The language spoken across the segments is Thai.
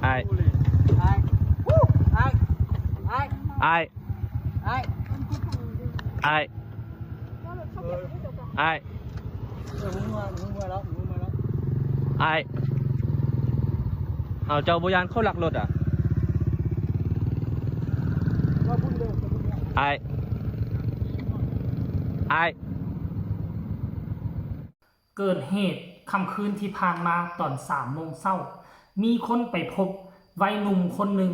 ไอ้เอาเจ้าบุญยานเขาหลักรถอ่ะไอ้เกิดเหตุค่ำคืนที่ผ่านมาตอน3 โมงเช้ามีคนไปพบวัยหนุ่มคนหนึ่ง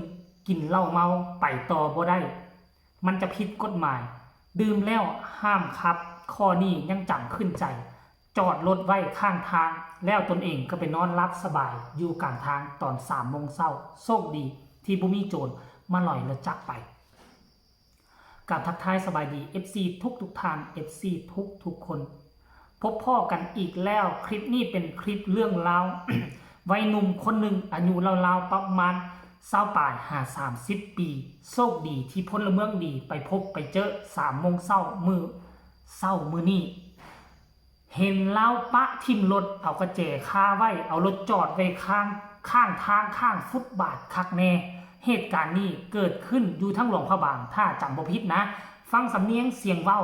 กินเหล้าเมาไปต่อบ่ได้มันจะผิดกฎหมายดื่มแล้วห้ามขับข้อนี้ยังจำขึ้นใจจอดรถไว้ข้างทางแล้วตนเองก็ไปนอนรับสบายอยู่กลางทางตอน3 โมงเช้าโชคดีที่บ่มีโจรมาหล่อยแล้วจับไปการทักทายสบายดี FC ทุกท่าน FC ทุกคนพบพ่อกันอีกแล้วคลิปนี้เป็นคลิปเรื่องราว วัยหนุ่มคนหนึ่งอายุราวๆประมาณ20 ปลาย30 ปีโชคดีที่พลเมืองดีไปพบไปเจอ3 โมงเช้ามือนี้เห็นเล้าปะทิ่มรถเอากระเจคาไว้เอารถจอดไว้ข้างทางข้างฟุตบาทคักแน่เหตุการณ์นี้เกิดขึ้นอยู่ทั้งหลวงพระบางถ้าจำบ่ผิดนะฟังสำเนียงเสียงเว้า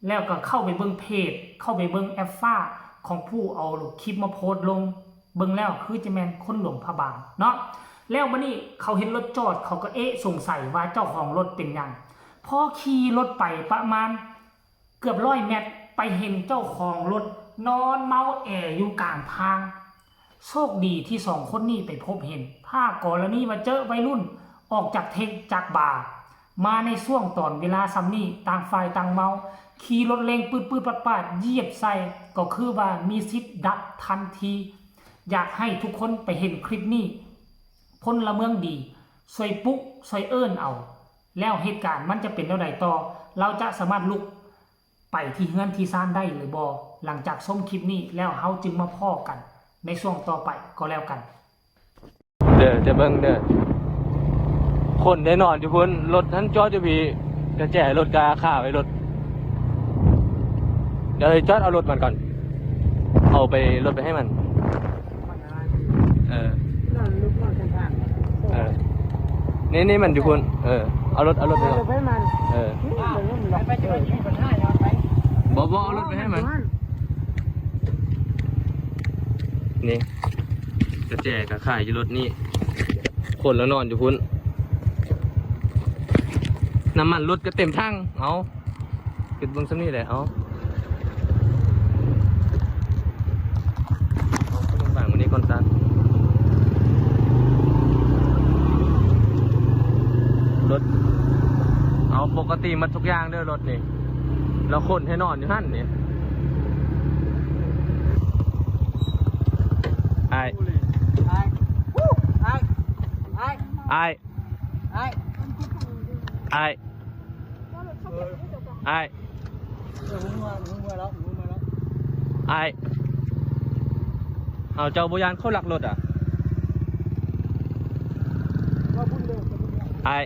แล้วก็เข้าไปเบิ่งเพจเข้าไปเบิ่งแอปฟ้าของผู้เอาคลิปมาโพสต์ลงเบิ่งแล้วคือจะแม่นคนหลวงพระบางเนาะแล้วบัดนี้เขาเห็นรถจอดเขาก็สงสัยว่าเจ้าของรถเป็นหยังพอขี่รถไปประมาณเกือบ100 เมตรไปเห็นเจ้าของรถนอนเมาอยู่กลางทางโชคดีที่2 คนนี้ไปพบเห็นถ้ากรณีว่าเจอวัยรุ่นออกจากเทคจากบาร์มาในช่วงตอนเวลาซ้ำนี้ต่างฝ่ายต่างเมาขี่รถเร่งปืดปาดเหยียบใส่ก็คือว่ามีสิทธิ์ดับทันทีอยากให้ทุกคนไปเห็นคลิปนี้พลเมืองดีช่วยปุ๊กช่วยเอิ้นเอาแล้วเหตุการณ์มันจะเป็นเท่าใดต่อเราจะสามารถลุกไปที่เฮือนที่ซ่านได้หรือบ่หลังจากชมคลิปนี้แล้วเฮาจึงมาพ้อกันในช่วงต่อไปก็แล้วกันเด้อจะเบิ่งเด้อคนได้นอนอยู่พุ่นรถท่านจอดอยู่พี่กระแจรถกาข้าไว้รถเดี๋ยวจอดเอารถมันก่อนเอาไปรถไปให้มันนี่มันอยู่พุ่นเอารถไปก่อนบ่เอารถไปให้มันนี่กระแจกระข่ายอยู่รถนี่คนแล้วนอนอยู่พุ่นน้ำมันรถก็เต็มทั้งเอาปิดเบิ้งซ้ำนี่เลยเอาลงฝั่งวันนี้ก่อนซักรถเอาปกติมาทุกอย่างเด้อรถนี่เราคนให้นอนอยู่หั่นนี่ไอ้เอาเจ้าบุญยานเขาหลักรถอ่ะไอ้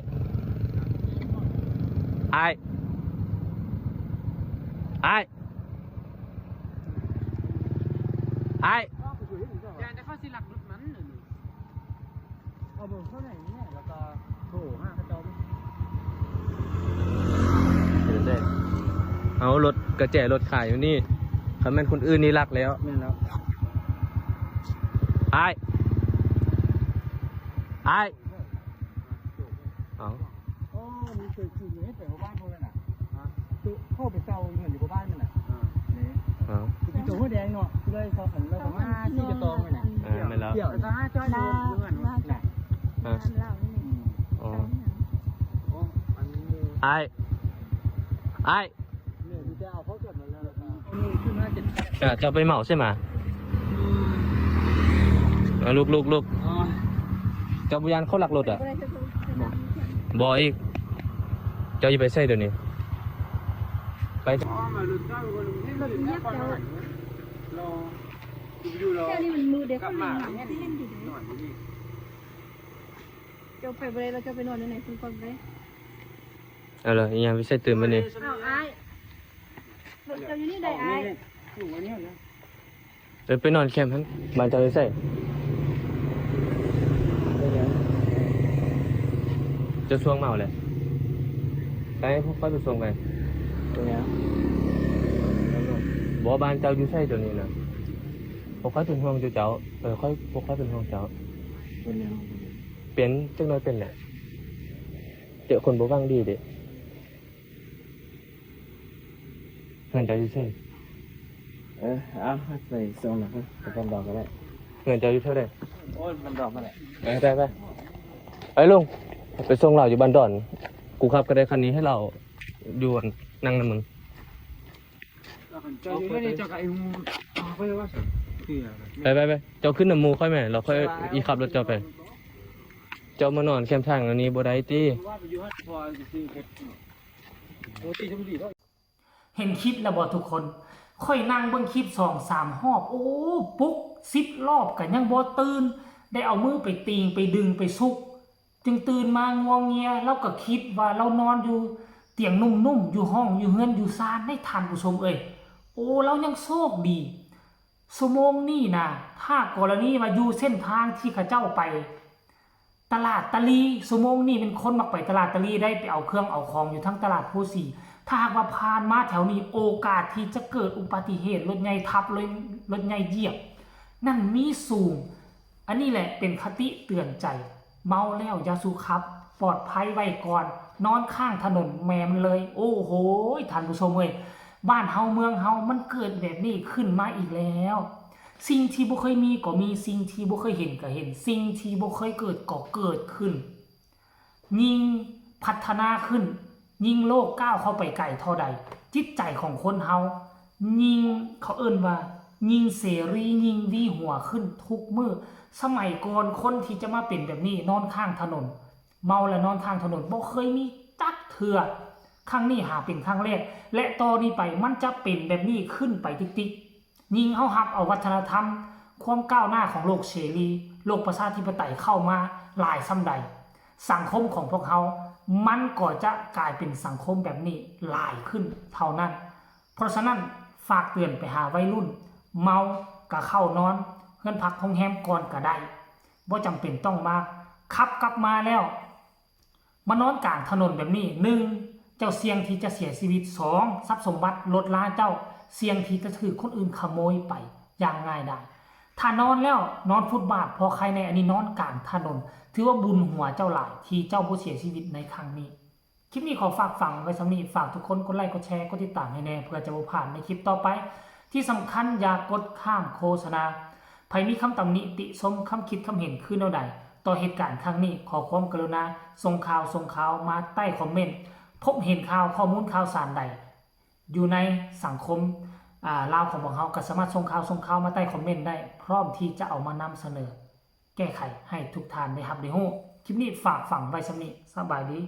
อยากจะเข้าสิหลักรถมันเอาเบอร์เท่าไหร่เนี่ยแล้วก็โทรหาเขาเจ้าเอารถกระแจรถขายอยู่นี่คันแม่นคนอื่นนี่รักแล้วแม่นแล้วไอ้เอาโอ้มีเคยขี่อยู่ให้ไปบ้านเขาเลยน่ะตัวเข้าไปเจ้าเงินอยู่บ้านมันน่ะนี่ที่ตัวหัวแดงเนาะเลยเขาหันเรามาที่จะตองเลยน่ะไม่แล้วเดี๋ยวจะให้จ้อยดูเงินน่ะไอ้เนี่ยจะเอาเขาเกิดมาแล้วนี่ขึ้นมาจะไปเหมาใช่ไหมลูกเจ้าบุญยานเขาหลักรถอ่ะบอยอีกเจ้าอย่าไปใส่เดี๋ยวนี้ไปเจ้านี่มันมือเด็กคนหนึ่งที่เล่นอยู่เลยเจ้าไปบริเราจะไปนอนในไหนคุณคนไปเอาเลยยังไม่ใช่ตื่นมาเนี่ยเอาไอ้เจ้าอยู่นี่ได้ไอ้ไปนอนแคมป์ทั้งบ้านเจ้าใส่ จะช่วงเมาเลยไปพวกค่อยไปส่งไปบ่บ้านเจ้าอยู่ใช่ตัวนี้นะพวกค่อยเป็นห่วงเจ้าพวกค่อยเป็นห่วงเจ้าเป็นจังน้อยเป็นแหละเจอคนบ่ฟังดีเด้เพื่อนเจ้าอยู่ใช่ เอาใส่ซองหน่อยไปกันดอกก็ได้ เงินเจ้าอยู่เท่าไหร่ โอ้ยมันดอกมาแหละ ไปลุงไปส่งเราอยู่บ้านดอนกูขับก็ได้คันนี้ให้เราอยู่นั่งน้ำมึง เจ้าอยู่ไม่ได้เจ้ากับไอ้หูไปว่า ไปเจ้าขึ้นน้ำมูค่อยแม่เราค่อยอีขับรถเจ้าไป เจ้ามานอนแคมป์ทางอันนี้บ่ได้ติ เห็นคลิปแล้วบ่ทุกคนค่อยนั่งเบิ่งคลิป2-3 รอบโอ้ปุ๊ก10 รอบก็ยังบ่ตื่นได้เอามือไปตีงไปดึงไปซุกจึงตื่นมางวงเงียแล้วก็คิดว่าเรานอนอยู่เตียงนุ่มๆอยู่ห้องอยู่เฮือนอยู่ซานได้ทันผู้ชมเอ้ยโอ้เรายังโชคดีชั่วโมงนี้นะถ้ากรณีว่าอยู่เส้นทางที่เขาเจ้าไปตลาดตะลีชั่วโมงนี้เป็นคนมักไปตลาดตะลีได้ไปเอาเครื่องเอาของอยู่ทั้งตลาดผู้สี่ถ้าหากว่าผ่านมาแถวนี้โอกาสที่จะเกิดอุบัติเหตุรถใหญ่ทับเลยรถใหญ่เหยียบนั่นมีสูงอันนี้แหละเป็นคติเตือนใจเมาแล้วอย่าสูขับปลอดภัยไว้ก่อนนอนข้างถนนแมมเลยโอ้โหท่านผู้ชมเว้ยบ้านเฮาเมืองเฮามันเกิดแบบนี้ขึ้นมาอีกแล้วสิ่งที่บ่เคยมีก็มีสิ่งที่บ่เคยเห็นก็เห็นสิ่งที่บ่เคยเกิดก็เกิดขึ้นยิ่งพัฒนาขึ้นยิ่งโลกก้าวเข้าไปไกลเท่าใดจิตใจของคนเฮายิ่งเขาเอิ้นว่ายิ่งเสรียิ่งวีหัวขึ้นทุกมื้อสมัยก่อนคนที่จะมาเป็นแบบนี้นอนข้างถนนเมาและนอนข้างถนนบ่เคยมีจักเทื่อครั้งนี้หาเป็นครั้งแรกและต่อนี้ไปมันจะเป็นแบบนี้ขึ้นไปติ๊กๆยิ่งเฮารับเอาวัฒนธรรมความก้าวหน้าของโลกเสรีโลกประชาธิปไตยเข้ามาหลายซ้ำใดสังคมของพวกเขามันก็จะกลายเป็นสังคมแบบนี้หลายขึ้นเท่านั้นเพราะฉะนั้นฝากเตือนไปหาวัยรุ่นเมาก็เข้านอนเฮือนพักห้องแฮมก่อนก็ได้บ่จำเป็นต้องมาขับกลับมาแล้วมานอนกลางถนนแบบนี้1เจ้าเสี่ยงที่จะเสียชีวิต2ทรัพย์สมบัติลดลาเจ้าเสี่ยงที่จะถูกคนอื่นขโมยไปอย่างง่ายดายถ้านอนแล้วนอนฟุตบาทพอใครในอันนี้นอนกลางถนนถือว่าบุญหัวเจ้าหลายที่เจ้าบ่เสียชีวิตในครั้งนี้คลิปนี้ขอฝากฝังไว้สำนี้ฝากทุกคนกดไลค์กดแชร์กดติดตามให้แน่เพื่อจะบ่พลาดในคลิปต่อไปที่สำคัญอย่ากดข้ามโฆษณาใครมีคำตำหนิติชมคำคิดคำเห็นคือแนวใดต่อเหตุการณ์ครั้งนี้ขอความกรุณาส่งข่าวมาใต้คอมเมนต์พบเห็นข่าวข้อมูลข่าวสารใดอยู่ในสังคมลาวของพวกเราก็สามารถส่งข่าวมาใต้คอมเมนต์ได้พร้อมที่จะเอามานำเสนอแก้ไขให้ทุกท่านได้รับได้รู้คลิปนี้ฝากฝังไว้สำนี้สบายดี